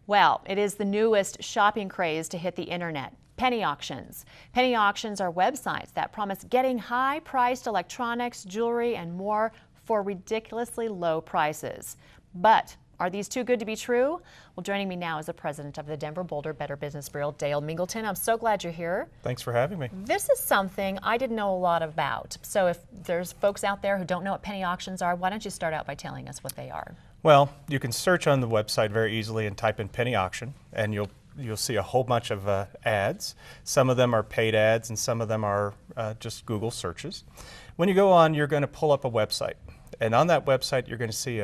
Well, it is the newest shopping craze to hit the internet. Penny auctions. Penny auctions are websites that promise getting high-priced electronics, jewelry, and more for ridiculously low prices. But are these too good to be true? Well, joining me now is the president of the Denver Boulder Better Business Bureau, Dale Mingleton. I'm so glad you're here. Thanks for having me. This is something I didn't know a lot about. So if there's folks out there who don't know what penny auctions are, why don't you start out by telling us what they are? Well, you can search on the website very easily and type in penny auction, and you'll see a whole bunch of ads. Some of them are paid ads, and some of them are just Google searches. When you go on, you're going to pull up a website, and on that website, you're going to see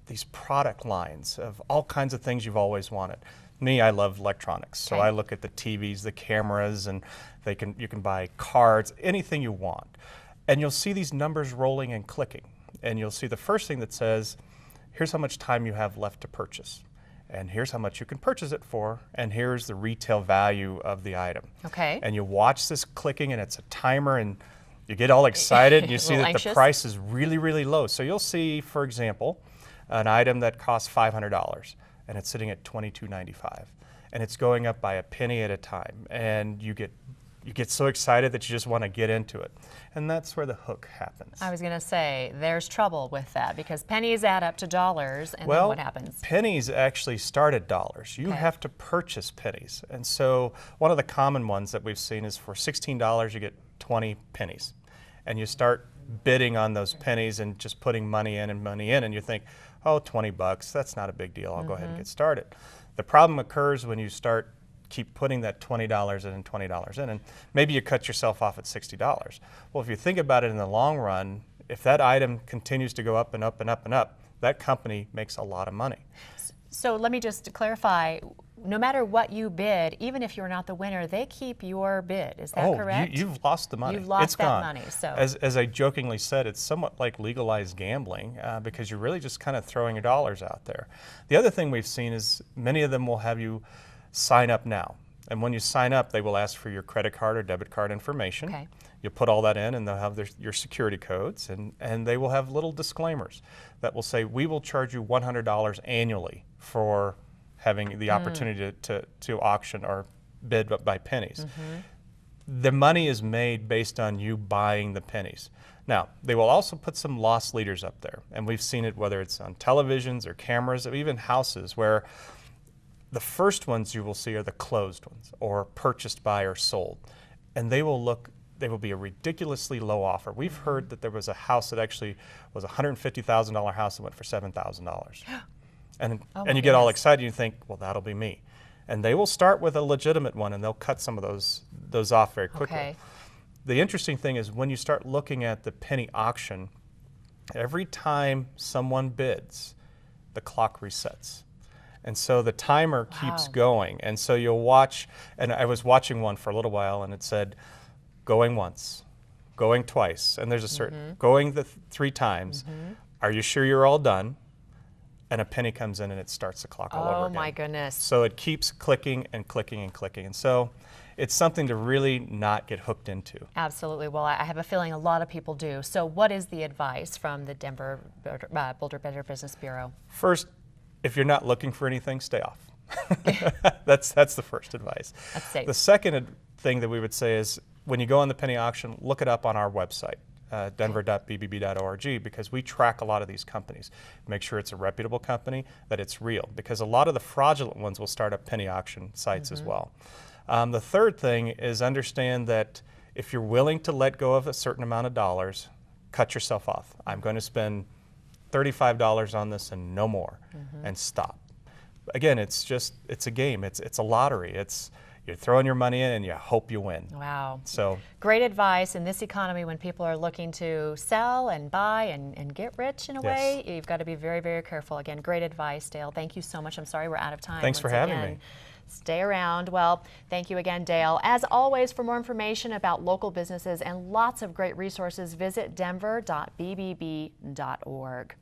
these product lines of all kinds of things you've always wanted. Me, I love electronics, so I look at the TVs, the cameras, and you can buy cards, anything you want. And you'll see these numbers rolling and clicking, and you'll see the first thing that says, here's how much time you have left to purchase, and here's how much you can purchase it for, and here's the retail value of the item. Okay. And you watch this clicking, and it's a timer, and you get all excited, and you see that anxious. The price is really, really low. So you'll see, for example, an item that costs $500, and it's sitting at $22.95, and it's going up by a penny at a time, and you get so excited that you just want to get into it. And that's where the hook happens. I was going to say, there's trouble with that because pennies add up to dollars, and then what happens? Pennies actually start at dollars. You have to purchase pennies. And so one of the common ones that we've seen is for $16 you get 20 pennies. And you start bidding on those pennies and just putting money in, and you think, oh, 20 bucks, that's not a big deal. I'll go ahead and get started. The problem occurs when you keep putting that $20 in and $20 in, and maybe you cut yourself off at $60. Well, if you think about it in the long run, if that item continues to go up and up and up and up, that company makes a lot of money. So let me just clarify, no matter what you bid, even if you're not the winner, they keep your bid. Is that correct? You've lost the money. You've lost it's that gone. money. So, as I jokingly said, it's somewhat like legalized gambling because you're really just kind of throwing your dollars out there. The other thing we've seen is many of them will have you sign up now. And when you sign up, they will ask for your credit card or debit card information. Okay. You put all that in, and they'll have your security codes, and they will have little disclaimers that will say, we will charge you $100 annually for having the opportunity to auction or bid by pennies. The money is made based on you buying the pennies. Now, they will also put some loss leaders up there, and we've seen it whether it's on televisions or cameras or even houses where the first ones you will see are the closed ones or purchased by or sold, and they will be a ridiculously low offer. We've heard that there was a house that actually was a $150,000 house that went for $7,000. And you get all excited and you think, well, that'll be me. And they will start with a legitimate one and they'll cut some of those off very quickly. Okay. The interesting thing is when you start looking at the penny auction, every time someone bids, the clock resets. And so the timer keeps going. And so you'll watch, and I was watching one for a little while and it said, going once, going twice, and there's a certain, going the 3 times, are you sure you're all done? And a penny comes in and it starts the clock all over again. Oh my goodness. So it keeps clicking and clicking and clicking. And so it's something to really not get hooked into. Absolutely. Well, I have a feeling a lot of people do. So what is the advice from the Denver Boulder Better Business Bureau? First, if you're not looking for anything, stay off. That's the first advice. That's safe. The second thing that we would say is when you go on the penny auction, look it up on our website. denver.bbb.org, because we track a lot of these companies. Make sure it's a reputable company, that it's real, because a lot of the fraudulent ones will start up penny auction sites as well. The third thing is understand that if you're willing to let go of a certain amount of dollars, cut yourself off. I'm going to spend $35 on this and no more, and stop. Again, it's a game. It's a lottery. You're throwing your money in and you hope you win. Wow. So great advice in this economy when people are looking to sell and buy and get rich in a way. You've got to be very, very careful. Again, great advice, Dale. Thank you so much. I'm sorry we're out of time. Thanks for having me. Stay around. Well, thank you again, Dale. As always, for more information about local businesses and lots of great resources, visit denver.bbb.org.